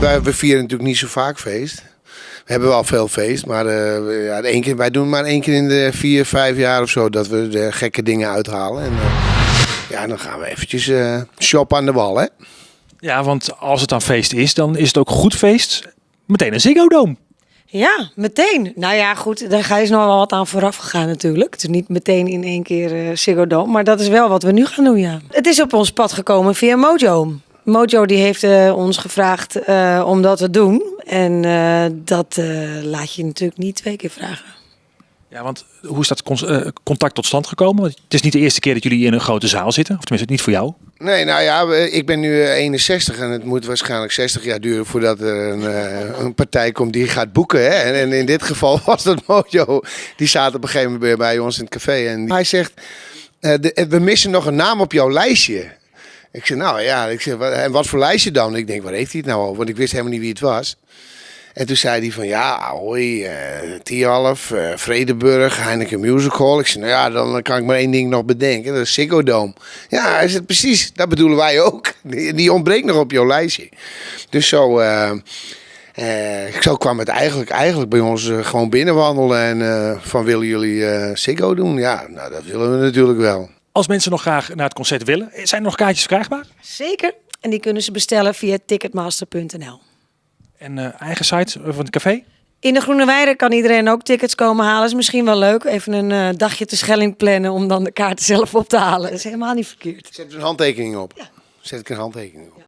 We vieren natuurlijk niet zo vaak feest. We hebben wel veel feest, maar wij doen maar 1 keer in de 4, 5 jaar of zo dat we de gekke dingen uithalen. En dan gaan we eventjes shoppen aan de wal, hè? Ja, want als het dan feest is, dan is het ook goed feest. Meteen een Ziggo Dome. Ja, meteen. Nou ja, goed, daar is nog wel wat aan vooraf gegaan natuurlijk. Het is niet meteen in 1 keer Ziggo Dome, maar dat is wel wat we nu gaan doen, ja. Het is op ons pad gekomen via Mojo. Mojo die heeft ons gevraagd om dat te doen. En dat laat je natuurlijk niet 2 keer vragen. Ja, want hoe is dat contact tot stand gekomen? Want het is niet de eerste keer dat jullie in een grote zaal zitten. Of tenminste, niet voor jou. Nee, nou ja, ik ben nu 61 en het moet waarschijnlijk 60 jaar duren voordat er een partij komt die gaat boeken. Hè? En in dit geval was dat Mojo. Die zaten op een gegeven moment bij ons in het café. En hij zegt, we missen nog een naam op jouw lijstje. Ik zeg, nou ja, en wat voor lijstje dan? Ik denk, waar heeft hij het nou over? Want ik wist helemaal niet wie het was. En toen zei hij van, ja, Ahoy, Tialf, Vredenburg, Heineken Music Hall. Ik zei, nou ja, dan kan ik maar 1 ding nog bedenken. Dat is Ziggo Dome. Ja, hij zegt, precies, dat bedoelen wij ook. Die ontbreekt nog op jouw lijstje. Dus zo kwam het eigenlijk bij ons gewoon binnenwandelen. En van, willen jullie Ziggo doen? Ja, nou, dat willen we natuurlijk wel. Als mensen nog graag naar het concert willen, zijn er nog kaartjes verkrijgbaar? Zeker. En die kunnen ze bestellen via ticketmaster.nl. En eigen site van het café? In de Groene Weide kan iedereen ook tickets komen halen. Is misschien wel leuk. Even een dagje te Schelling plannen om dan de kaarten zelf op te halen. Dat is helemaal niet verkeerd. Zet er een handtekening op. Ja. Zet ik een handtekening op. Ja.